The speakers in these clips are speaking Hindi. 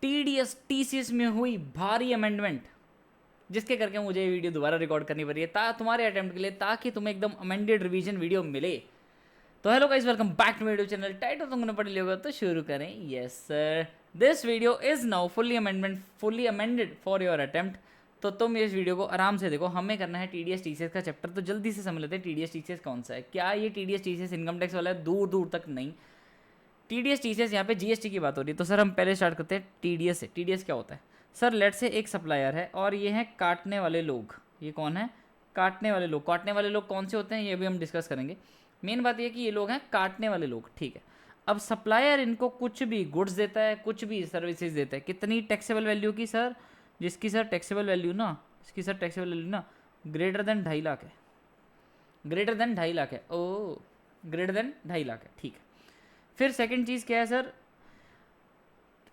टीडीएस टीसीएस में हुई भारी अमेंडमेंट, जिसके करके मुझे ये वीडियो दोबारा रिकॉर्ड करनी पड़ रही है तुम्हारे अटेम्प्ट के लिए, ताकि तुम्हें एकदम अमेंडेड रिवीजन वीडियो मिले। तो hello guys, welcome back to my YouTube channel. Title तुमने पढ़ लिया होगा तो शुरू करें। Yes sir, this video is now fully amended for your attempt. तो तुम इस वीडियो को आराम से देखो। हमें करना है टीडीएस टीसीएस का चैप्टर, तो जल्दी से समझ लेते हैं टीडीएस टीसीएस कौन सा है। क्या ये टीडीएस टीसीएस इनकम टैक्स वाला है? दूर दूर तक नहीं। टीडीएस टीसीएस यहाँ पे जीएसटी की बात हो रही है। तो सर हम पहले स्टार्ट करते हैं टीडीएस से। टीडीएस क्या होता है सर? लेट से एक सप्लायर है और ये हैं काटने वाले लोग। ये कौन है? काटने वाले लोग। काटने वाले लोग कौन से होते हैं ये भी हम डिस्कस करेंगे। मेन बात ये कि ये लोग हैं काटने वाले लोग, ठीक है। अब सप्लायर इनको कुछ भी गुड्स देता है, कुछ भी सर्विसेज देता है। कितनी टैक्सेबल वैल्यू की सर? जिसकी सर टैक्सेबल वैल्यू ना ग्रेटर देन 2.5 लाख है। ग्रेटर देन 2.5 लाख है। ओ, ग्रेटर देन 2.5 लाख है, ठीक है। फिर सेकंड चीज़ क्या है सर?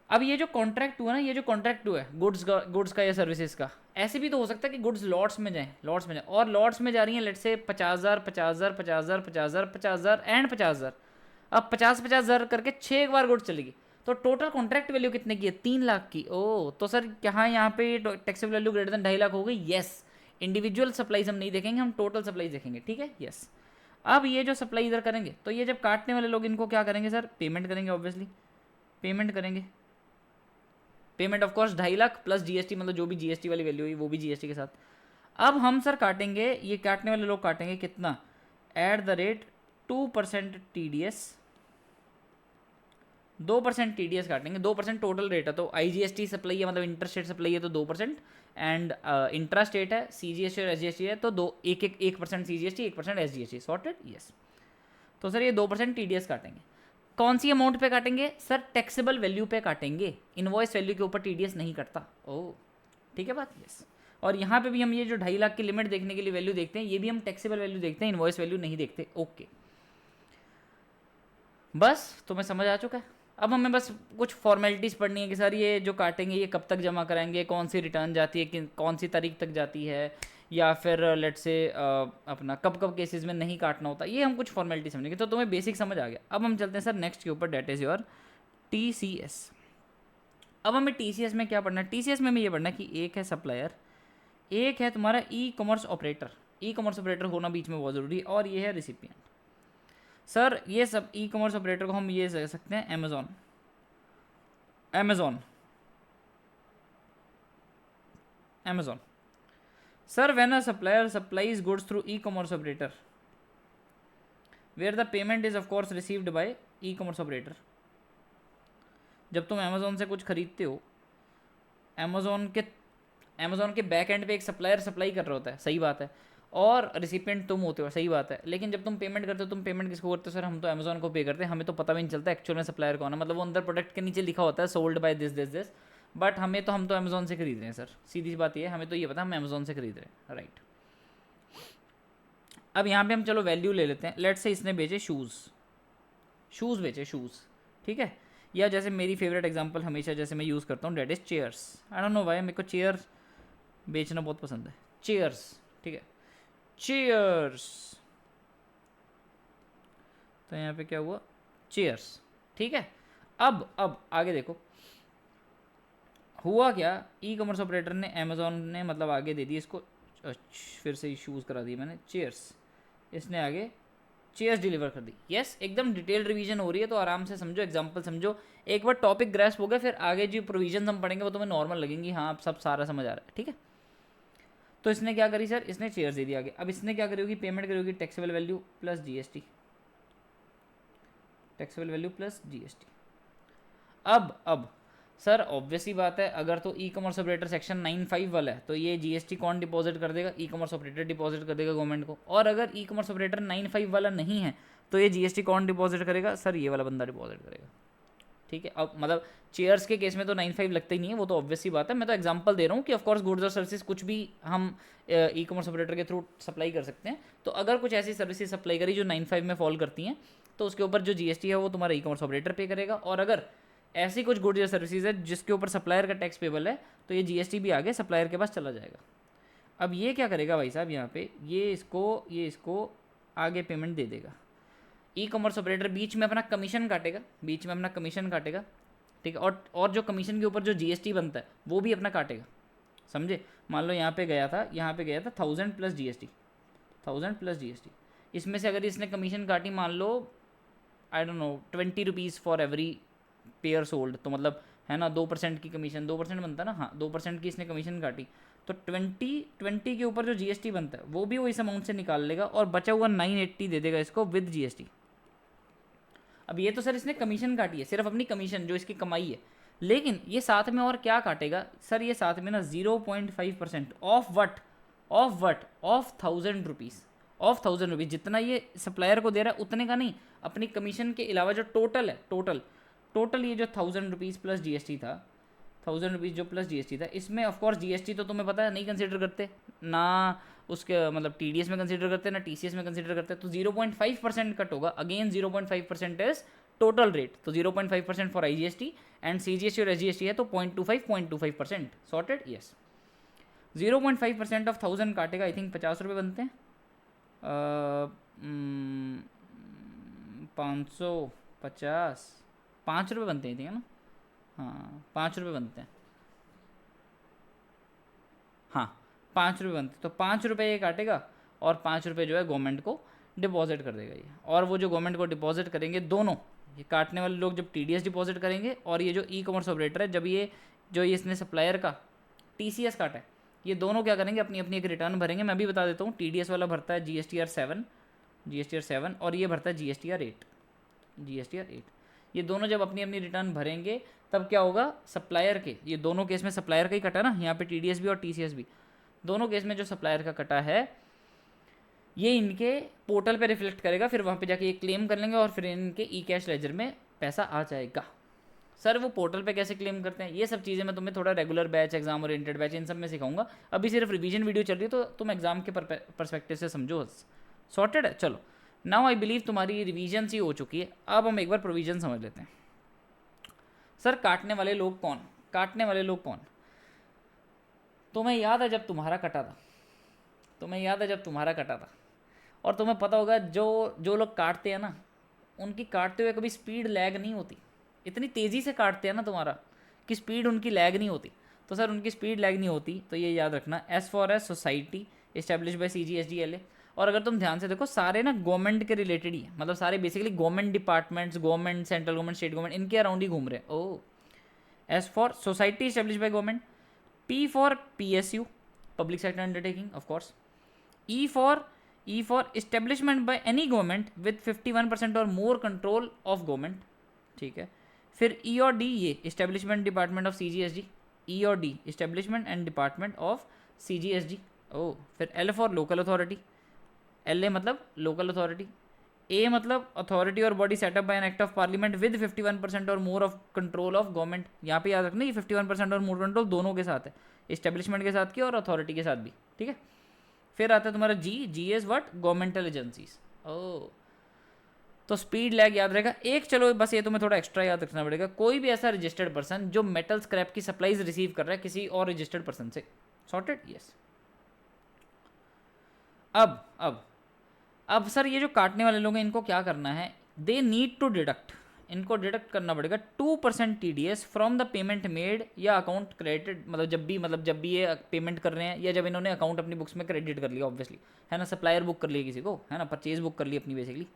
अब ये जो कॉन्ट्रैक्ट हुआ ना, ये जो कॉन्ट्रैक्ट हुआ है गुड्स का या सर्विसेज का, ऐसे भी तो हो सकता है कि गुड्स लॉट्स में जाएं और लॉट्स में जा रही हैं लेट से 50,000 50,000 50,000 50,000 50,000 एंड 50,000। अब 50,000 करके 6 एक बार गुड्स चलेगी, तो टोटल कॉन्ट्रैक्ट वैल्यू कितने की है? 3 लाख की। ओ, तो सर यहाँ पे taxable value greater than 2.5 lakh हो गई। यस, इंडिविजुअल सप्लाईज हम नहीं देखेंगे, हम टोटल सप्लाईज देखेंगे, ठीक है। यस, अब ये जो सप्लाई इधर करेंगे, तो ये जब काटने वाले लोग इनको क्या करेंगे सर? पेमेंट करेंगे, ऑब्वियसली पेमेंट करेंगे। Payment of course 2.5 lakh plus GST, मतलब जो भी जीएसटी वाली वैल्यू हुई वो भी जीएसटी के साथ। अब हम सर काटेंगे, ये काटने वाले लोग काटेंगे कितना? At the rate 2% TDS, 2% TDS काटेंगे। 2% टोटल रेट है, तो IGST सप्लाई है, मतलब इंटर स्टेट सप्लाई है तो 2%, एंड इंट्रा स्टेट है, CGST और SGST है तो 1% CGST 1% SGST। सॉर्टेड? यस। तो सर ये 2% TDS काटेंगे। कौन सी अमाउंट पे काटेंगे सर? टैक्सेबल वैल्यू पे काटेंगे। इनवॉइस वैल्यू के ऊपर TDS नहीं कटता। ओह, ठीक है बात। यस, और यहाँ पे भी हम ये जो 2.5 लाख की लिमिट देखने के लिए वैल्यू देखते हैं, ये भी हम टैक्सेबल वैल्यू देखते हैं, इनवॉइस वैल्यू नहीं देखते। ओके, बस तुम्हें समझ आ चुका है। अब हमें बस कुछ फॉर्मेलिटीज़ पढ़नी है कि सर ये जो काटेंगे ये कब तक जमा कराएंगे, कौन सी रिटर्न जाती है, कौन सी तारीख तक जाती है, या फिर लेट से अपना कब कब केसेस में नहीं काटना होता। ये हम कुछ फॉर्मेलिटी समझेंगे, तो तुम्हें बेसिक समझ आ गया। अब हम चलते हैं सर नेक्स्ट के ऊपर, डेट इज़ योर TCS। अब हमें TCS में क्या पढ़ना है? TCS में हमें ये पढ़ना है कि एक है सप्लायर, एक है तुम्हारा ई-कॉमर्स ऑपरेटर। ई-कॉमर्स ऑपरेटर होना बीच में बहुत ज़रूरी है, और ये है रिसिपिएंट। सर ये सब ई-कॉमर्स ऑपरेटर को हम ये कह सकते हैं Amazon. Sir when a supplier supplies goods through e-commerce operator where the payment is of course received by e-commerce operator. जब तुम अमेज़ॉन से कुछ खरीदते हो, अमेज़ॉन के बैक एंड पे एक सप्लायर सप्लाई कर रहा होता है, सही बात है, और रिसिपिएंट तुम होते हो, सही बात है। लेकिन जब तुम पेमेंट करते हो, तुम पेमेंट किसको करते हो सर? हम तो अमेज़ॉन को पे करते हैं। हमें तो पता भी नहीं चलता एक्चुअल में सप्लायर कौन है, मतलब वो अंदर प्रोडक्ट के नीचे लिखा होता है सोल्ड बाय दिस, बट हम तो अमेज़ॉन से खरीद रहे हैं सर। सीधी सी बात ये है, हमें तो ये पता हम अमेज़ॉन से खरीद रहे हैं, राइट। अब यहाँ पे हम चलो वैल्यू ले लेते हैं। लेट से इसने बेचे शूज़ बेचे, ठीक है। या जैसे मेरी फेवरेट एग्जांपल हमेशा जैसे मैं यूज़ करता हूँ, that is chairs. I don't know why, मेरे को चेयर बेचना बहुत पसंद है। चेयर्स, ठीक है, चेयर्स। तो यहाँ पे क्या हुआ? चेयर्स, ठीक है। अब आगे देखो हुआ क्या। ई-कॉमर्स ऑपरेटर ने, अमेज़ॉन ने मतलब आगे दे दी इसको, फिर से शूज़ करा दी मैंने, चेयर्स। इसने आगे चेयर्स डिलीवर कर दी। यस, एकदम डिटेल रिवीजन हो रही है, तो आराम से समझो, एग्जांपल समझो। एक बार टॉपिक ग्रैस्प हो गया, फिर आगे जो प्रोविजन हम पढ़ेंगे वो तुम्हें नॉर्मल लगेंगी। हाँ, अब सब सारा समझ आ रहा है, ठीक है। तो इसने क्या करी सर? इसने चेयर्स दे दी आगे। अब इसने क्या करी होगी? पेमेंट करी होगी taxable value plus GST, taxable value plus GST। अब सर ऑब्वियसली बात है, अगर तो ई-कॉमर्स ऑपरेटर सेक्शन 95 वाला है तो ये GST कौन डिपॉजिट कर देगा? ई-कॉमर्स ऑपरेटर डिपॉजिट कर देगा गवर्नमेंट को। और अगर ई-कॉमर्स ऑपरेटर 95 वाला नहीं है तो ये GST कौन डिपॉजिट करेगा? सर ये वाला बंदा डिपॉजिट करेगा, ठीक है। अब मतलब चेयर्स के केस में तो 95 लगता ही नहीं है, वो तो ऑब्वियसली बात है। मैं तो एग्जांपल दे रहा हूँ कि ऑफकोर्स गुड्स और सर्विसेज कुछ भी हम ई-कॉमर्स ऑपरेटर के थ्रू सप्लाई कर सकते हैं। तो अगर कुछ ऐसी सर्विसेज सप्लाई करी जो 95 में फॉल करती हैं, तो उसके ऊपर जो GST है वो तुम्हारा ई-कॉमर्स ऑपरेटर पे करेगा। और अगर ऐसी कुछ गुड्स या सर्विसेज है जिसके ऊपर सप्लायर का टैक्स पेबल है, तो ये GST भी आगे सप्लायर के पास चला जाएगा। अब ये क्या करेगा भाई साहब? यहाँ पे ये इसको आगे पेमेंट दे देगा। ई-कॉमर्स ऑपरेटर बीच में अपना कमीशन काटेगा, ठीक है। और जो कमीशन के ऊपर जो जीएसटी बनता है वो भी अपना काटेगा, समझे। मान लो यहाँ पे गया था 1000 प्लस जीएसटी, 1000 प्लस जीएसटी, इसमें से अगर इसने कमीशन काटी मान लो I don't know 20 rupees for every pair sold, तो मतलब है ना 2% की कमीशन, 2% बनता है ना, हाँ 2% की इसने कमीशन काटी, तो 20 के ऊपर जो जीएसटी बनता है वो भी वो इस अमाउंट से निकाल लेगा और बचा हुआ 980 दे देगा इसको विद जीएसटी। अब ये तो सर इसने कमीशन काटी है, सिर्फ अपनी कमीशन जो इसकी कमाई है, लेकिन ये साथ में और क्या काटेगा सर, ये साथ में ना 0.5% of what, of 1000 rupees, of 1000 rupees जितना ये सप्लायर को दे रहा है उतने का नहीं, अपनी कमीशन के अलावा जो टोटल है, टोटल ये जो 1000 रुपीज़ प्लस जीएसटी था, 1000 रुपीज़ जो प्लस जीएसटी था, इसमें ऑफकोर्स जीएसटी तो तुम्हें पता है नहीं कंसिडर करते ना, उसके मतलब टीडीएस में कंसिडर करते हैं ना टीसीएस में कंसिडर करते हैं, तो 0.5% कट होगा। अगेन 0.5% इज टोटल रेट, तो 0.5% फॉर आईजीएसटी एंड सीजीएसटी और एसजीएसटी है तो 0.25%। Sorted, yes. 0.5% ऑफ 1000 काटेगा, आई थिंक 50 रुपये बनते हैं, 550 5 रुपये बनते हैं, ठीक है ना, हाँ 5 रुपये बनते हैं, हाँ 5 रुपये बनते, तो 5 रुपये ये काटेगा और 5 रुपये जो है गवर्नमेंट को डिपॉजिट कर देगा ये। और वो जो गवर्नमेंट को डिपॉजिट करेंगे दोनों, ये काटने वाले लोग जब टीडीएस डिपॉजिट करेंगे और ये जो ई कॉमर्स ऑपरेटर है जब ये जो इसने सप्लायर का टीसीएस काटा है, ये दोनों क्या करेंगे अपनी अपनी एक रिटर्न भरेंगे। मैं भी बता देता हूँ, टीडीएस वाला भरता है जीएसटीआर 7 और ये भरता है जीएसटीआर 8। ये दोनों जब अपनी अपनी रिटर्न भरेंगे तब क्या होगा, सप्लायर के, ये दोनों केस में सप्लायर का ही कटा ना, यहाँ पे टीडीएस भी और टीसीएस भी, दोनों केस में जो सप्लायर का कटा है ये इनके पोर्टल पे रिफ्लेक्ट करेगा, फिर वहाँ पे जाके ये क्लेम कर लेंगे और फिर इनके ई कैश लेजर में पैसा आ जाएगा। सर वो पोर्टल पे कैसे क्लेम करते हैं, ये सब चीज़ें मैं तुम्हें थोड़ा regular batch, exam oriented batch, इन सब में सिखाऊंगा। अभी सिर्फ रिवीजन वीडियो चल रही है तो तुम एग्जाम के परस्पेक्टिव से समझो। सॉर्टेड है। चलो नाउ आई बिलीव तुम्हारी रिवीजन ही हो चुकी है, अब हम एक बार प्रोविजन समझ लेते हैं। सर काटने वाले लोग कौन, तुम्हें याद है जब तुम्हारा कटा था, और तुम्हें पता होगा जो लोग काटते हैं ना, उनकी काटते हुए कभी स्पीड लैग नहीं होती, इतनी तेज़ी से काटते हैं ना तुम्हारा कि स्पीड उनकी लैग नहीं होती। तो सर उनकी स्पीड लैग नहीं होती तो ये याद रखना, S for S society establish bye CGSDLA। और अगर तुम ध्यान से देखो सारे ना गवर्नमेंट के रिलेटेड ही है, मतलब सारे basically government departments, government, central government, state government, इनके अराउंड ही घूम रहे हैं। O, S for society establish by government, P for PSU public sector undertaking of course, E for establishment by any government with 51% और मोर कंट्रोल ऑफ गवर्नमेंट, ठीक है। फिर E और D ये establishment department of CGSD, E और D establishment and department of CGSD। ओ, फिर L for local authority, LA मतलब लोकल अथॉरिटी, A मतलब अथॉरिटी और body setup by an act of parliament with 51% और more of control of government. यहाँ पे याद रखना ये 51% और मोर कंट्रोल दोनों के साथ है, इस्टेब्लिशमेंट के साथ की और अथॉरिटी के साथ भी, ठीक है। फिर आता है तुम्हारा जी एज व्हाट, गवर्नमेंटल एजेंसीज। ओ, तो स्पीड लैग याद रहेगा एक। चलो बस ये तुम्हें थोड़ा एक्स्ट्रा याद रखना पड़ेगा, कोई भी ऐसा रजिस्टर्ड पर्सन जो मेटल स्क्रैप की सप्लाईज रिसीव कर रहा है किसी और रजिस्टर्ड पर्सन से। Sorted, yes. अब सर ये जो काटने वाले लोग हैं इनको क्या करना है, दे नीड टू डिडक्ट, इनको डिडक्ट करना पड़ेगा 2% TDS from the payment made या अकाउंट क्रेडिटेड, मतलब जब भी ये पेमेंट कर रहे हैं या जब इन्होंने अकाउंट अपनी बुक्स में क्रेडिट कर लिया, ऑब्वियसली है ना, सप्लायर बुक कर लिया किसी को, है ना, परचेज बुक कर ली अपनी बेसिकली।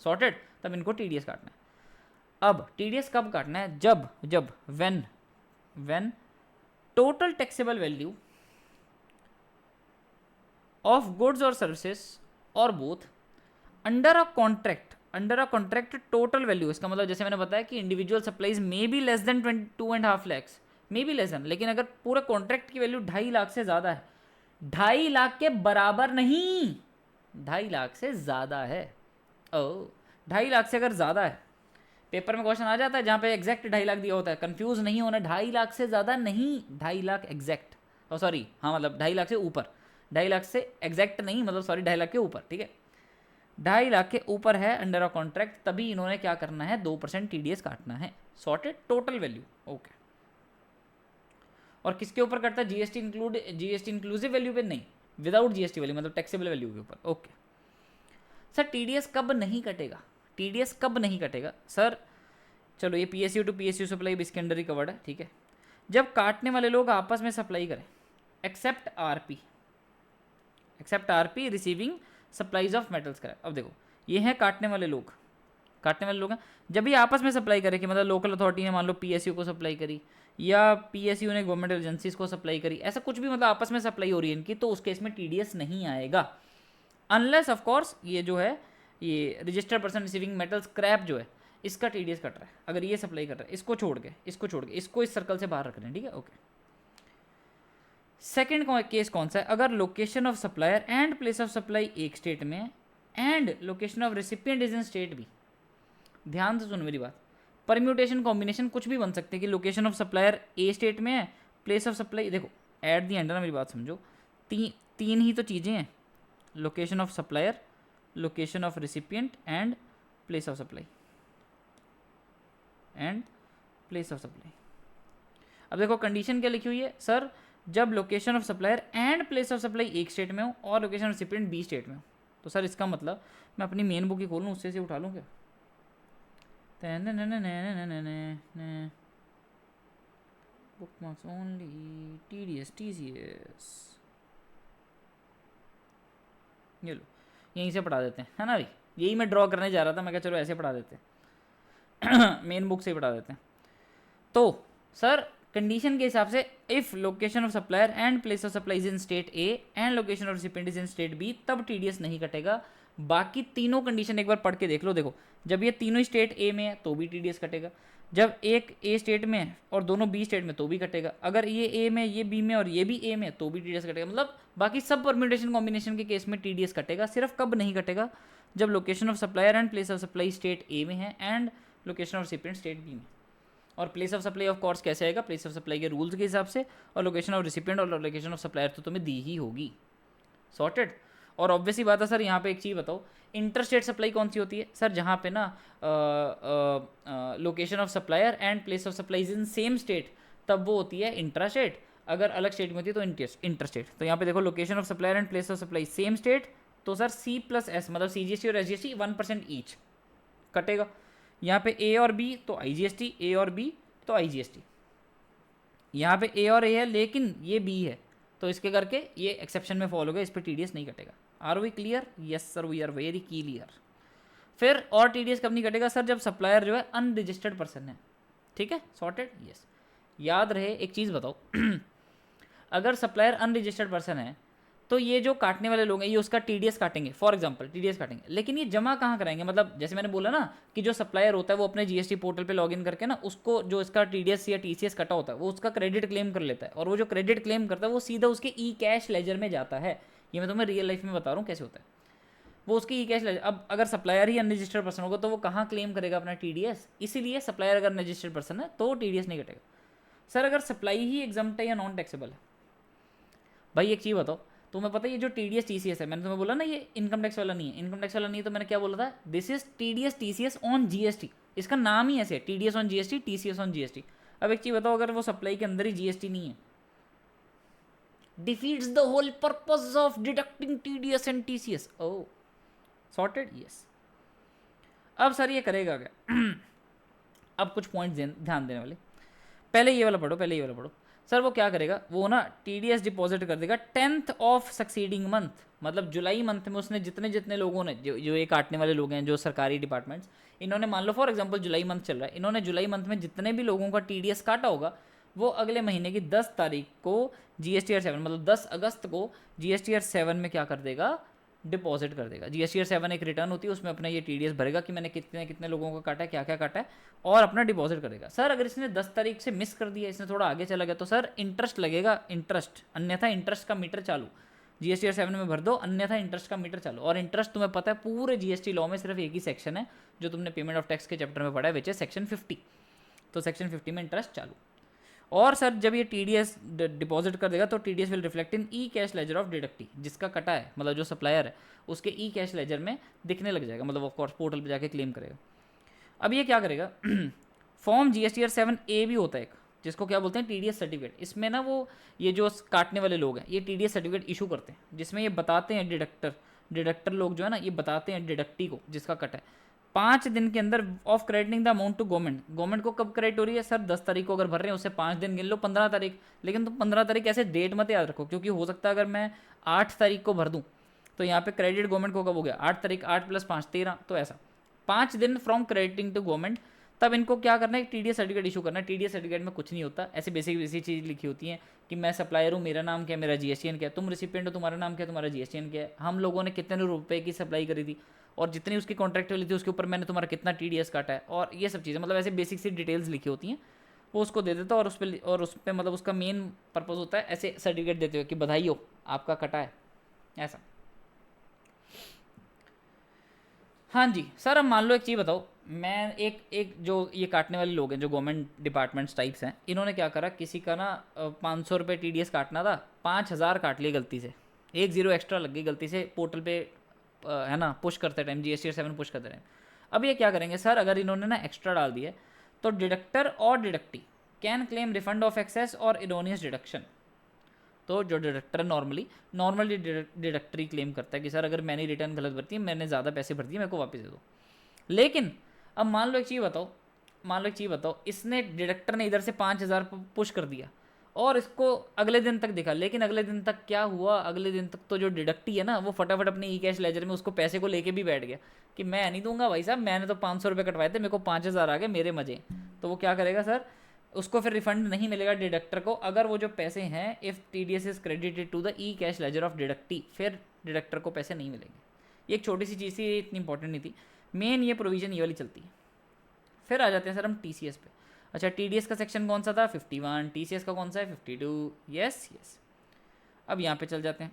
सॉर्टेड, तब इनको TDS काटना है। अब TDS कब काटना है, जब when total taxable value of goods और सर्विसेज और both under a contract total value. इसका मतलब जैसे मैंने बताया कि individual supplies may be less than 2.5 lakhs, may be less than, लेकिन अगर पूरे कॉन्ट्रैक्ट की वैल्यू 2.5 लाख से ज़्यादा है, 2.5 लाख के बराबर नहीं, 2.5 लाख से ज़्यादा है। ओ, 2.5 लाख से अगर ज़्यादा है, पेपर में क्वेश्चन आ जाता है जहाँ पे एग्जैक्ट 2.5 लाख दिया होता है, कंफ्यूज नहीं होना, 2.5 लाख से ज़्यादा नहीं, 2.5 लाख एग्जैक्ट, और सॉरी हाँ मतलब 2.5 लाख से ऊपर, 2.5 लाख से एग्जैक्ट नहीं मतलब सॉरी 2.5 लाख के ऊपर, ठीक है, 2.5 लाख के ऊपर है अंडर अ कॉन्ट्रैक्ट, तभी इन्होंने क्या करना है, 2% TDS काटना है। Sorted, total value, okay. और किसके ऊपर करता है, जीएसटी इंक्लूसिव वैल्यू पे नहीं, विदाउट जीएसटी वैल्यू मतलब टैक्सेबल वैल्यू के ऊपर, ओके। सर TDS कब नहीं कटेगा, सर चलो ये PSU टू PSU सप्लाई भी इसके अंडर ही कवर्ड है, ठीक है। जब काटने वाले लोग आपस में सप्लाई करें, except RP receiving supplies of metal scrap. अब देखो ये हैं काटने वाले लोग हैं। जब ये आपस में सप्लाई करें कि मतलब लोकल अथॉरिटी ने मान लो PSU को सप्लाई करी या PSU ने गवर्नमेंट एजेंसीज को सप्लाई करी, ऐसा कुछ भी मतलब आपस में सप्लाई हो रही है इनकी, तो उस केस में TDS नहीं आएगा, अनलेस ऑफ कोर्स ये जो है ये registered person receiving metal scrap जो है इसका TDS कट रहा है। अगर ये सप्लाई कर रहा है, इसको छोड़ के इसको इस सर्कल से बाहर रख रहे हैं, ठीक है, ओके। सेकेंड केस कौन सा है? अगर location of supplier and place of supply एक स्टेट में and location of recipient is in state B. ध्यान से सुन मेरी बात, परम्यूटेशन कॉम्बिनेशन कुछ भी बन सकते हैं कि location of supplier A state में है, प्लेस ऑफ सप्लाई, देखो एट दी एंड ना मेरी बात समझो, तीन ही तो चीज़ें हैं, location of supplier, location of recipient and place of supply अब देखो कंडीशन क्या लिखी हुई है सर, जब location of supplier and place of supply एक स्टेट में हो और location of recipient B state में हो। तो सर इसका मतलब मैं अपनी मेन बुक ही खोल लूँ, उससे उठा लूँ क्या? बुकमार्क्स ओनली TDS TCS, ये लो यहीं से पढ़ा देते हैं, है ना भाई, यही मैं ड्रॉ करने जा रहा था, मैं कहा चलो ऐसे पढ़ा देते हैं मेन बुक से ही पढ़ा देते हैं। तो सर कंडीशन के हिसाब से if location of supplier and place of supply is in state A and location of recipient is in state B, तब TDS नहीं कटेगा। बाकी तीनों कंडीशन एक बार पढ़ के देख लो। देखो जब ये तीनों स्टेट ए में है तो भी TDS कटेगा, जब एक ए स्टेट में है और दोनों बी स्टेट में तो भी कटेगा, अगर ये ए में, ये बी में और ये भी ए में तो भी TDS कटेगा। मतलब बाकी सब परम्यूटेशन कॉम्बिनेशन के केस में TDS कटेगा। सिर्फ कब नहीं कटेगा? जब location of supplier and place of supply state A में है and location of recipient state B में। और place of supply of course कैसे आएगा? प्लेस ऑफ सप्लाई के रूल्स के हिसाब से, और लोकेशन ऑफ रेसिपिएंट और लोकेशन ऑफ सप्लायर तो तुम्हें दी ही होगी। सॉर्टेड। और ऑब्वियसली बात है सर, यहाँ पे एक चीज़ बताओ, इंटरस्टेट सप्लाई कौन सी होती है? सर जहाँ पे ना location of supplier and place of supply in same state, तब वो होती है इंट्रास्टेट। अगर अलग स्टेट में होती है तो इंटरस्टेट। तो यहाँ पे देखो location of supplier and place of supply same state, तो सर C+S मतलब CGST और SGST 1% ईच कटेगा। यहाँ पे A और B तो IGST, A और B तो IGST। यहाँ पे A और A है लेकिन ये B है, तो इसके करके ये एक्सेप्शन में फॉल होगा, इस पर TDS नहीं कटेगा। Are we clear? Yes sir, we are very clear. फिर और TDS कब नहीं कटेगा? सर जब सप्लायर जो है अनरजिस्टर्ड पर्सन है, ठीक है, सॉर्टेड। यस, याद रहे एक चीज़ बताओ अगर सप्लायर अनरजिस्टर्ड पर्सन है तो ये जो काटने वाले लोग हैं ये उसका TDS काटेंगे, फॉर एग्जांपल TDS काटेंगे, लेकिन ये जमा कहाँ कराएंगे? मतलब जैसे मैंने बोला ना कि जो सप्लायर होता है वो अपने GST पोर्टल पे लॉगिन करके ना उसको जो इसका TDS या TCS कटा होता है वो उसका क्रेडिट क्लेम कर लेता है, और वो जो क्रेडिट क्लेम करता है वो सीधा उसके E-कैश लेजर में जाता है। ये मैं तुम्हें रियल लाइफ में बता रहा हूँ कैसे होता है, वो उसकी E-कैश लेजर। अब अगर सप्लायर ही अनरजिस्टर्ड पर्सन होगा तो वो कहाँ क्लेम करेगा अपना TDS? इसीलिए सप्लायर अगर अनरजिस्टर्ड पर्सन है तो TDS नहीं कटेगा। सर अगर सप्लाई ही एग्जम्प्ट है या नॉन टैक्सेबल है? भाई एक चीज़ बताओ, तुम्हें पता है ये जो TDS TCS है, मैंने तुम्हें बोला ना ये इनकम टैक्स वाला नहीं है, इनकम टैक्स वाला नहीं है, तो मैंने क्या बोला था? This is TDS TCS on GST। इसका नाम ही ऐसे है, TDS on GST, TCS on GST। अब एक चीज़ बताओ, अगर वो सप्लाई के अंदर ही GST नहीं है, defeats the whole purpose of deducting TDS and TCS। Oh sorted. Yes. अब सर ये करेगा क्या? अब कुछ पॉइंट्स ध्यान देने वाले, पहले ये वाला पढ़ो। सर वो क्या करेगा? वो ना TDS डिपॉजिट कर देगा 10th ऑफ सक्सीडिंग मंथ, मतलब जुलाई मंथ में उसने जितने लोगों ने जो ये काटने वाले लोग हैं जो सरकारी डिपार्टमेंट्स, इन्होंने मान लो फॉर एग्जांपल जुलाई मंथ चल रहा है, इन्होंने जुलाई मंथ में जितने भी लोगों का TDS काटा होगा वो अगले महीने की 10 तारीख को GSTR 7 मतलब 10 अगस्त को GSTR 7 में क्या कर देगा? डिपॉजिट कर देगा। GSTR 7 एक रिटर्न होती है, उसमें अपना ये TDS भरेगा कि मैंने कितने लोगों का काटा है, क्या क्या काटा है, और अपना डिपॉजिट करेगा। सर अगर इसने 10 तारीख से मिस कर दिया, इसने थोड़ा आगे चला गया, तो सर इंटरेस्ट लगेगा, इंटरेस्ट, अन्यथा इंटरेस्ट का मीटर चालू। GSTR 7 में भर दो, अन्यथा इंटरेस्ट का मीटर चालू। और इंटरेस्ट तुम्हें पता है पूरे GST लॉ में सिर्फ एक ही सेक्शन है जो तुमने पेमेंट ऑफ टैक्स के चैप्टर में पढ़ा है, विच है सेक्शन 50। तो सेक्शन 50 में इंटरेस्ट चालू। और सर जब ये TDS डिपॉजिट कर देगा तो TDS will reflect in e cash ledger of deductee, जिसका कटा है मतलब जो सप्लायर है उसके E-कैश लेजर में दिखने लग जाएगा, मतलब ऑफ कोर्स पोर्टल पे जाके क्लेम करेगा। अब ये क्या करेगा? फॉर्म GSTR 7A भी होता है एक, जिसको क्या बोलते हैं? TDS certificate. इसमें ना वो ये जो काटने वाले लोग हैं ये TDS सर्टिफिकेट इशू करते हैं, जिसमें ये बताते हैं डिडक्टर लोग जो है ना, ये बताते हैं डिडक्टी को जिसका कट है 5 दिन के अंदर of crediting the amount to government. Government को कब क्रेडिट हो रही है सर? 10 तारीख को अगर भर रहे हैं उससे 5 दिन गिन लो, 15 तारीख। लेकिन तुम 15 तारीख ऐसे डेट मत याद रखो, क्योंकि हो सकता है अगर मैं 8 तारीख को भर दूँ तो यहाँ पे क्रेडिट गवर्नमेंट को कब हो गया? 8 तारीख, 8 + 5 13, तो ऐसा 5 दिन फ्रॉम क्रेडिटिंग टू गवर्नमेंट। तब इनको क्या करना है? टीडीएस सर्टिफिकेट इशू करना है। टीडीएस सर्टिफिकेट में कुछ नहीं होता, ऐसे बेसिक चीज़ लिखी होती है कि मैं सप्लायर हूँ, मेरा नाम क्या है, मेरा जीएसटीएन क्या है, तुम रिसिपिएंट हो, तुम्हारा नाम क्या है, तुम्हारा जीएसटीएन क्या है, हम लोगों ने कितने रुपए की सप्लाई करी थी और जितनी उसकी कॉन्ट्रैक्ट वाली थी उसके ऊपर मैंने तुम्हारा कितना टीडीएस काटा है, और ये सब चीज़ें मतलब ऐसे बेसिक सी डिटेल्स लिखी होती हैं, वो उसको दे देता है। और उस पर मतलब उसका मेन पर्पज़ होता है ऐसे सर्टिफिकेट देते हुए कि बधाई हो आपका कटा है, ऐसा। हाँ जी सर, अब मान लो एक चीज़ बताओ, मैं एक जो ये काटने वाले लोग हैं जो गवर्नमेंट डिपार्टमेंट्स टाइप्स हैं, इन्होंने क्या करा, किसी का ना 500 रुपये टीडीएस काटना था, 5000 काट लिए गलती से, 1 0 एक्स्ट्रा लग गई गलती से पोर्टल पे, है ना, पुश करते टाइम, GST 7 पुश करते टाइम। अब ये क्या करेंगे सर, अगर इन्होंने ना एक्स्ट्रा डाल दिया तो डिडक्टर और deductee can claim refund of excess or erroneous deduction. तो जो डिडक्टर नॉर्मली डिडक्टरी क्लेम करता है कि सर अगर मैंने रिटर्न गलत भरती है, मैंने ज़्यादा पैसे भर दिए, मेरे को वापस दे दो। लेकिन अब मान लो एक चीज़ बताओ, इसने डिडक्टर ने इधर से 5000 पुश कर दिया और इसको अगले दिन तक दिखा, लेकिन अगले दिन तक क्या हुआ, अगले दिन तक तो जो डिडक्टी है ना वो फटाफट अपने ई कैश लेजर में उसको पैसे को लेके भी बैठ गया कि मैं नहीं दूंगा भाई साहब, मैंने तो 500 रुपये कटवाए थे, मेरे को 5000 आ गए, मेरे मजे। तो वो क्या करेगा सर, उसको फिर रिफंड नहीं मिलेगा डिडक्टर को, अगर वो जो पैसे हैं if TDS is credited to the E cash ledger of deductee, फिर डिडक्टर को पैसे नहीं मिलेंगे। ये एक छोटी सी चीज़ थी, इतनी इंपॉर्टेंट नहीं थी, मेन ये प्रोविजन ये वाली चलती है। फिर आ जाते हैं सर हम टीसीएस पे। अच्छा, टीडीएस का सेक्शन कौन सा था? 51। टीसीएस का कौन सा है? 52। यस। अब यहाँ पे चल जाते हैं।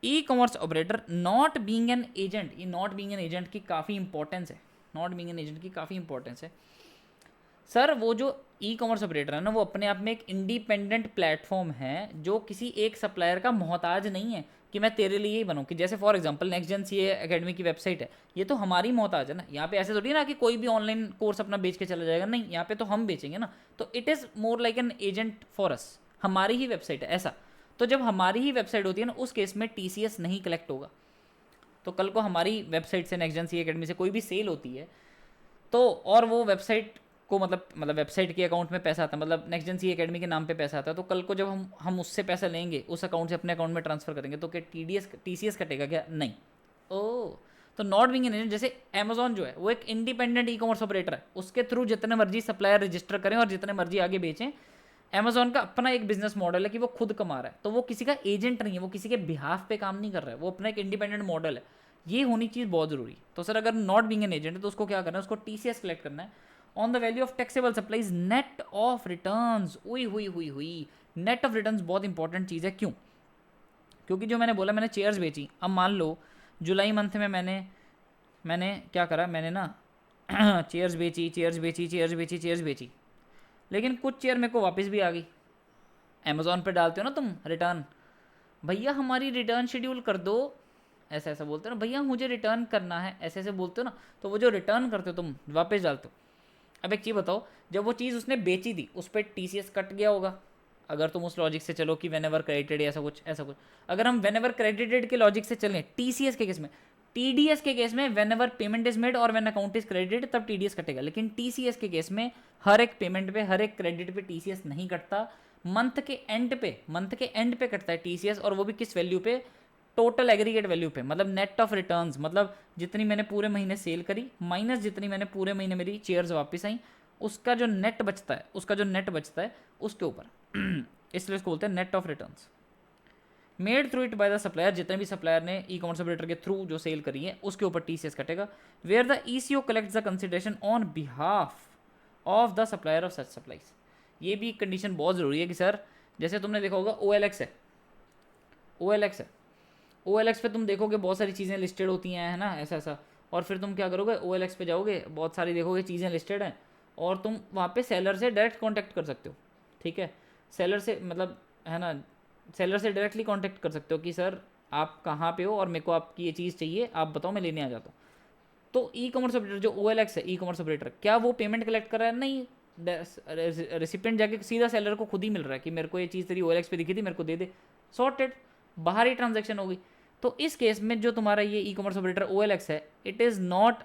E commerce operator not being an agent, ये नॉट बीइंग एन एजेंट की काफ़ी इंपॉर्टेंस है। सर वो जो ई कॉमर्स ऑपरेटर है ना, वो अपने आप में एक इंडिपेंडेंट प्लेटफॉर्म है जो किसी एक सप्लायर का मोहताज नहीं है कि मैं तेरे लिए ही बनूँ। कि जैसे for example next gen CA academy की वेबसाइट है, ये तो हमारी मोहताज है ना। यहाँ पे ऐसे थोड़ी ना कि कोई भी ऑनलाइन कोर्स अपना बेच के चला जाएगा, नहीं, यहाँ पे तो हम बेचेंगे ना। तो it is more like an agent for us, हमारी ही वेबसाइट है ऐसा। तो जब हमारी ही वेबसाइट होती है ना, उस केस में टीसीएस नहीं कलेक्ट होगा। तो कल को हमारी वेबसाइट से नेक्स्ट जेन सीए एकेडमी से कोई भी सेल होती है तो, और वो वेबसाइट को मतलब वेबसाइट के अकाउंट में पैसा आता है, मतलब नेक्स्ट जेन सी एकेडमी के नाम पे पैसा आता है, तो कल को जब हम उससे पैसा लेंगे, उस अकाउंट से अपने अकाउंट में ट्रांसफर करेंगे, तो क्या टीसीएस कटेगा क्या? नहीं। ओ, तो नॉट बीइंग एन एजेंट, जैसे अमेजॉन जो है वो एक इंडिपेंडेंट ई कॉमर्स ऑपरेटर है, उसके थ्रू जितने मर्जी सप्लायर रजिस्टर करें और जितने मर्जी आगे बेचें, अमेजॉन का अपना एक बिजनेस मॉडल है कि वो खुद कमा रहा है, तो वो किसी का एजेंट नहीं है, वो किसी के बिहाफ पे काम नहीं कर रहा है, वो अपना एक इंडिपेंडेंट मॉडल है। ये होनी चीज़ बहुत ज़रूरी है। तो सर अगर नॉट बीइंग एन एजेंट है तो उसको क्या करना है, उसको टीसीएस कलेक्ट करना है on the value of taxable supplies net of returns. हुई नेट ऑफ रिटर्न्स बहुत इंपॉर्टेंट चीज़ है। क्यों? क्योंकि जो मैंने बोला, मैंने चेयर्स बेची, अब मान लो जुलाई मंथ में मैंने क्या करा, मैंने ना चेयर्स बेची, लेकिन कुछ चेयर मेरे को वापस भी आ गई। अमेज़ॉन पे डालते हो ना तुम रिटर्न, भैया हमारी रिटर्न शेड्यूल कर दो, ऐसा ऐसा बोलते हो ना, भैया मुझे रिटर्न करना है, ऐसे ऐसे बोलते हो ना, तो वो जो रिटर्न करते हो तुम वापस डालते हो। अब एक चीज़ बताओ, जब वो चीज़ उसने बेची थी उस पर टीसीएस कट गया होगा, अगर तुम उस लॉजिक से चलो कि वेनेवर क्रेडिटेड ऐसा कुछ। अगर हम वेनेवर क्रेडिटेड के लॉजिक से चलें टीसीएस के केस में, टीडीएस के केस में वेनेवर पेमेंट इज मेड और व्हेन अकाउंट इज क्रेडिटेड तब टीडीएस कटेगा, लेकिन टीसीएस के केस में हर एक पेमेंट पे, हर एक क्रेडिट पे टीसीएस नहीं कटता, मंथ के एंड पे कटता है टीसीएस, और वो भी किस वैल्यू पे? टोटल एग्रीगेट वैल्यू पे, मतलब नेट ऑफ रिटर्न्स, मतलब जितनी मैंने पूरे महीने सेल करी माइनस जितनी मैंने पूरे महीने मेरी चेयर्स वापस आई, उसका जो नेट बचता है उसके ऊपर इसलिए उसको बोलते हैं net of returns made through it by the supplier. जितने भी सप्लायर ने ई कॉमर्स ऑपरेटर के थ्रू जो सेल करी है उसके ऊपर टीसीएस कटेगा, where the ECO collects the consideration on behalf of the supplier of such supplies. ये भी कंडीशन बहुत ज़रूरी है कि सर जैसे तुमने देखा होगा OLX है, OLX पे तुम देखोगे बहुत सारी चीज़ें लिस्टेड होती हैं, है ना, ऐसा, और फिर तुम क्या करोगे, OLX पे जाओगे, बहुत सारी देखोगे चीज़ें लिस्टेड हैं, और तुम वहाँ पे सेलर से डायरेक्ट कांटेक्ट कर सकते हो। ठीक है, सेलर से मतलब, है ना, सेलर से डायरेक्टली कांटेक्ट कर सकते हो कि सर आप कहाँ पे हो और मेरे को आपकी ये चीज़ चाहिए, आप बताओ, मैं लेने आ जाता हूँ। तो ई कॉमर्स ऑपरेटर जो OLX है, ई कॉमर्स ऑपरेटर, क्या वो पेमेंट कलेक्ट कर रहा है? नहीं, रेसिपिएंट जाके सीधा सेलर को खुद ही मिल रहा है कि मेरे को ये चीज़ तेरी OLX पे दिखी थी, मेरे को दे दे, सॉर्टेड, बाहर ही ट्रांजैक्शन हो गई। तो इस केस में जो तुम्हारा ये ई कॉमर्स ऑपरेटर OLX है, it is not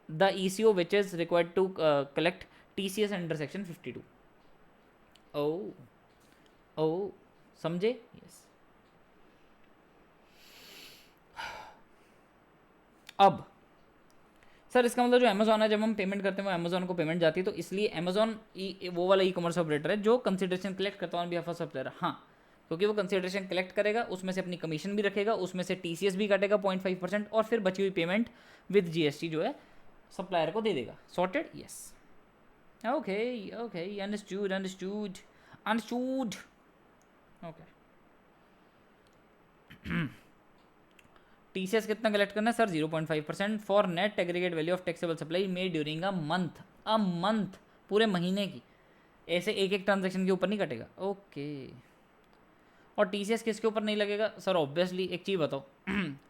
the ECO which is required to collect TCS under section 52। ओ समझे? यस। अब सर इसका मतलब जो अमेजोन है, जब हम पेमेंट करते हैं वो अमेजोन को पेमेंट जाती है, तो इसलिए अमेजोन वो वाला ई कॉमर्स ऑपरेटर है जो कंसिडरेशन कलेक्ट करता है ऑन बिहाफ ऑफ सप्लायर। हाँ, क्योंकि वो कंसिडरेशन कलेक्ट करेगा, उसमें से अपनी कमीशन भी रखेगा, उसमें से TCS भी काटेगा 0.5% और फिर बची हुई पेमेंट विद GST जो है सप्लायर को दे देगा। Sorted? Yes. Okay okay, understood understood understood. Okay. TCS कितना कलेक्ट करना है sir? 0.5% for net aggregate value of taxable supply made during a month, पूरे महीने की। ऐसे एक एक ट्रांजेक्शन के ऊपर नहीं कटेगा। ओके। और TCS किसके ऊपर नहीं लगेगा सर? ऑब्वियसली एक चीज़ बताओ,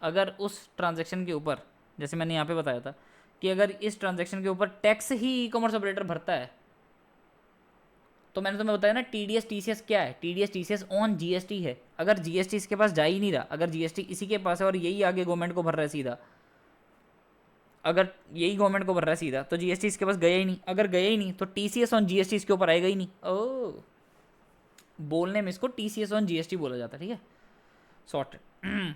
अगर उस ट्रांजेक्शन के ऊपर, जैसे मैंने यहाँ पे बताया था कि अगर इस ट्रांजेक्शन के ऊपर टैक्स ही ई कॉमर्स ऑपरेटर भरता है, तो मैंने तुम्हें बताया ना TDS TCS क्या है? TDS TCS ऑन GST है। अगर GST इसके पास जा ही नहीं रहा, अगर GST इसी के पास है और यही आगे गवर्नमेंट को भर रहा है सीधा, अगर यही गवर्नमेंट को भर रहा है सीधा, तो GST इसके पास गया ही नहीं। अगर गया ही नहीं तो TCS ऑन GST इसके ऊपर आएगा ही नहीं। ओ, बोलने में इसको TCS ऑन GST बोला जाता है, ठीक है? सॉर्टेड।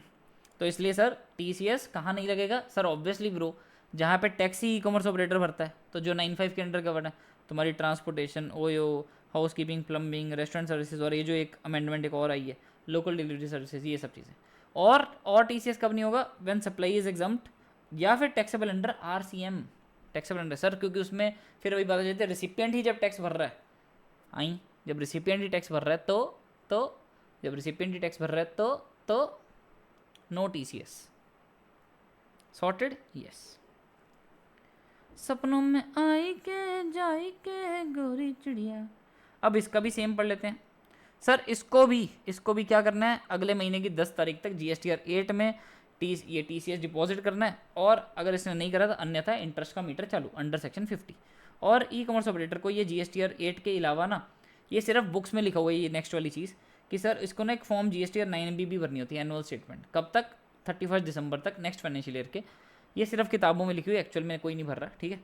तो इसलिए सर TCS कहाँ नहीं लगेगा सर? ऑब्वियसली ब्रो, जहाँ पे टैक्स ही ई कॉमर्स ऑपरेटर भरता है, तो जो 95 के अंडर कवर्ड है, तुम्हारी transportation, OYO, house keeping, plumbing, restaurant services, और ये जो एक अमेंडमेंट एक और आई है, लोकल डिलीवरी सर्विसेज, ये सब चीज़ें। और TCS कब नहीं होगा? व्हेन सप्लाई इज एग्जम्प्ट या फिर taxable under RCM। Taxable under sir, क्योंकि उसमें फिर वही बात हो जाती है, रिसिपिएंट ही जब टैक्स भर रहा है, आई जब रिसिपिएंट ही टैक्स भर रहा है तो जब रिसिपिएंट ही टैक्स भर रहा है तो नो TCS। सॉर्टेड? यस। सपनों में आई के जाई के गोरी चिड़िया। अब इसका भी सेम पढ़ लेते हैं सर। इसको भी क्या करना है? अगले महीने की 10 तारीख तक GSTR 8 में ये TCS डिपॉजिट करना है, और अगर इसने नहीं करा तो अन्यथा इंटरेस्ट का मीटर चालू अंडर सेक्शन 50। और ई कॉमर्स ऑपरेटर को ये GSTR 8 के अलावा ना, ये सिर्फ बुक्स में लिखा हुआ है ये नेक्स्ट वाली चीज़, कि सर इसको ना एक फॉर्म GSTR 9B भी भरनी होती है, एनुअल स्टेटमेंट। कब तक? 31 दिसंबर तक, नेक्स्ट फाइनेंशियल ईयर के। ये सिर्फ किताबों में लिखी हुई, एक्चुअल में कोई नहीं भर रहा, ठीक है?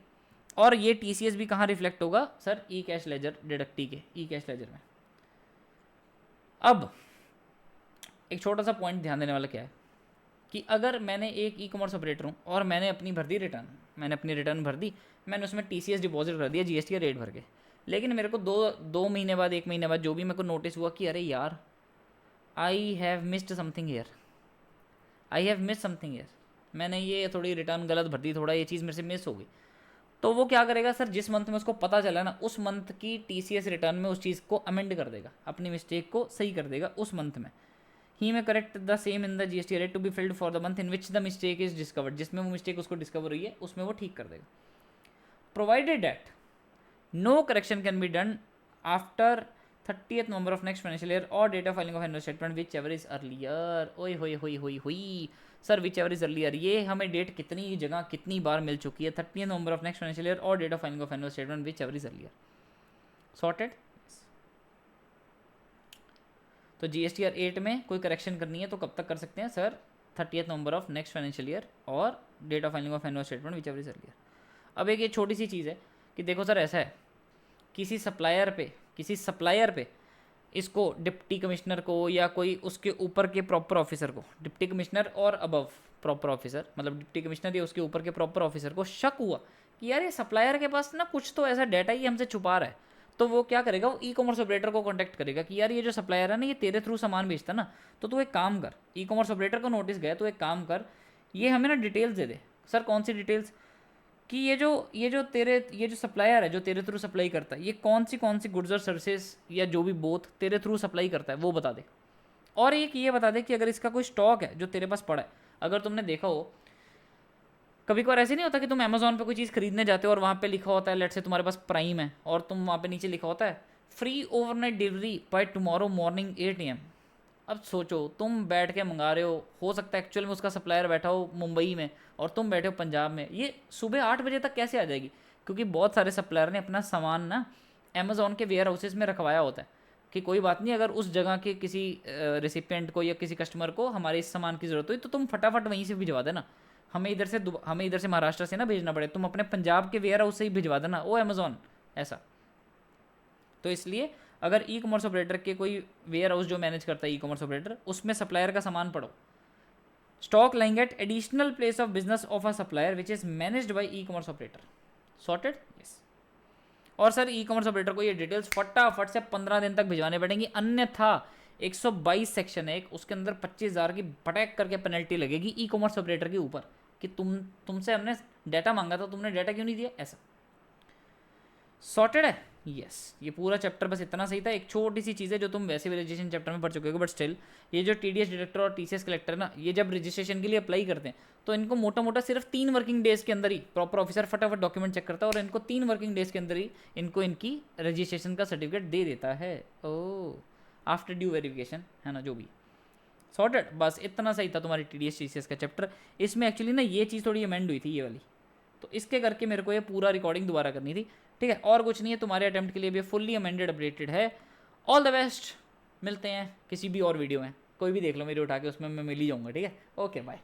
और ये TCS भी कहाँ रिफ्लेक्ट होगा सर? ई कैश लेजर डिडक्टी के ई कैश लेजर में। अब एक छोटा सा पॉइंट ध्यान देने वाला क्या है कि अगर मैंने एक ई कॉमर्स ऑपरेटर हूँ और मैंने अपनी भर दी रिटर्न, मैंने अपनी रिटर्न भर दी, मैंने उसमें TCS डिपॉजिट कर दिया GST रेट भर के, लेकिन मेरे को दो महीने बाद, 1 महीने बाद जो भी मेरे को नोटिस हुआ कि अरे यार I have missed something here, मैंने ये थोड़ी रिटर्न गलत भर दी, थोड़ा ये चीज़ मेरे से मिस हो गई, तो वो क्या करेगा सर? जिस मंथ में उसको पता चला ना, उस मंथ की TCS रिटर्न में उस चीज़ को अमेंड कर देगा, अपनी मिस्टेक को सही कर देगा उस मंथ में। ही में correct the same in the GST rate to be filled for the month in which the mistake is discovered. जिसमें वो मिस्टेक उसको डिस्कवर हुई है उसमें वो ठीक कर देगा, provided that no correction can be done after 30th November of next financial year और date of filing of annual statement which ever is earlier. ओए हुई sir, which ever is earlier, ये हमें डेट कितनी जगह कितनी बार मिल चुकी है? 30th November of next financial year और date of filing of annual statement which ever is earlier. Sorted? तो GSTR 8 में कोई करेक्शन करनी है तो कब तक कर सकते हैं sir? 30th November of next financial year और date of filing of annual statement which ever is earlier. अब एक ये छोटी सी चीज़ है कि देखो सर, ऐसा है, किसी सप्लायर पे इसको डिप्टी कमिश्नर को या कोई उसके ऊपर के प्रॉपर ऑफिसर को, डिप्टी कमिश्नर और अबव प्रॉपर ऑफिसर, मतलब डिप्टी कमिश्नर या उसके ऊपर के प्रॉपर ऑफिसर को शक हुआ कि यार ये सप्लायर के पास ना कुछ तो ऐसा डाटा ही हमसे छुपा रहा है, तो वो क्या करेगा? वो ई कॉमर्स ऑपरेटर को कॉन्टैक्ट करेगा कि यार ये जो सप्लायर है ना, ये तेरे थ्रू सामान बेचता ना, तो तू एक काम कर, ई कॉमर्स ऑपरेटर को नोटिस गया तो एक काम कर, ये हमें ना डिटेल्स दे दे। सर कौन सी डिटेल्स? कि ये जो सप्लायर है जो तेरे थ्रू सप्लाई करता है, ये कौन सी गुड्स और सर्विसेज या जो भी बोथ तेरे थ्रू सप्लाई करता है वो बता दे। और एक ये बता दे कि अगर इसका कोई स्टॉक है जो तेरे पास पड़ा है, अगर तुमने देखा हो कभी कभार ऐसे नहीं होता कि तुम अमेजोन पे कोई चीज़ खरीदने जाते हो और वहाँ पे लिखा होता है, लेट से तुम्हारे पास प्राइम है और तुम वहाँ पे नीचे लिखा होता है free overnight delivery by tomorrow morning 8 AM। अब सोचो, तुम बैठ के मंगा रहे हो सकता है एक्चुअल में उसका सप्लायर बैठा हो मुंबई में और तुम बैठे हो पंजाब में, ये सुबह 8 बजे तक कैसे आ जाएगी? क्योंकि बहुत सारे सप्लायर ने अपना सामान ना अमेजोन के वेयर हाउसेज में रखवाया होता है कि कोई बात नहीं, अगर उस जगह के किसी रेसिपिएंट को या किसी कस्टमर को हमारे इस सामान की ज़रूरत हुई तो तुम फटाफट वहीं से भिजवा देना, हमें इधर से महाराष्ट्र से ना भेजना पड़े, तुम अपने पंजाब के वेयर हाउस से ही भिजवा देना, ओ अमेज़ॉन ऐसा। तो इसलिए अगर ई कॉमर्स ऑपरेटर के कोई वेयर हाउस जो मैनेज करता है ई कॉमर्स ऑपरेटर, उसमें सप्लायर का सामान पड़ो, stock lying at additional place of business of a supplier which is managed by e commerce operator, sorted. Yes. और सर ई कॉमर्स ऑपरेटर को ये डिटेल्स फटाफट से 15 दिन तक भिजवाने पड़ेंगी, अन्यथा 122 सेक्शन है एक, उसके अंदर 25,000 की पटैक करके पेनल्टी लगेगी ई कॉमर्स ऑपरेटर के ऊपर कि तुमसे हमने डाटा मांगा था, तुमने डाटा क्यों नहीं दिया, ऐसा। सॉर्टेड है। यस, ये पूरा चैप्टर बस इतना सही था। एक छोटी सी चीज़ है जो तुम वैसे भी रजिस्ट्रेशन चैप्टर में पढ़ चुके हो, बट स्टिल ये जो टीडीएस डिडक्टर और टीसीएस कलेक्टर ना, ये जब रजिस्ट्रेशन के लिए अप्लाई करते हैं तो इनको मोटा मोटा सिर्फ 3 वर्किंग डेज के अंदर ही प्रॉपर ऑफिसर फटाफट डॉक्यूमेंट चेक करता है और इनको 3 वर्किंग डेज के अंदर ही इनको इनकी रजिस्ट्रेशन का सर्टिफिकेट दे देता है। ओ, आफ्टर ड्यू वेरिफिकेशन है ना, जो भी। सॉर्टेड, बस इतना सही था तुम्हारी टीडीएस टीसीएस का चैप्टर। इसमें एक्चुअली ना ये चीज़ थोड़ी अमेंड हुई थी, ये वाली, तो इसके करके मेरे को ये पूरा रिकॉर्डिंग दोबारा करनी थी, ठीक है, और कुछ नहीं है। तुम्हारे अटेम्प्ट के लिए भी फुल्ली अमेंडेड अपडेटेड है। ऑल द बेस्ट, मिलते हैं किसी भी और वीडियो में, कोई भी देख लो मेरी उठा के, उसमें मैं मिल ही जाऊँगा, ठीक है। Okay bye.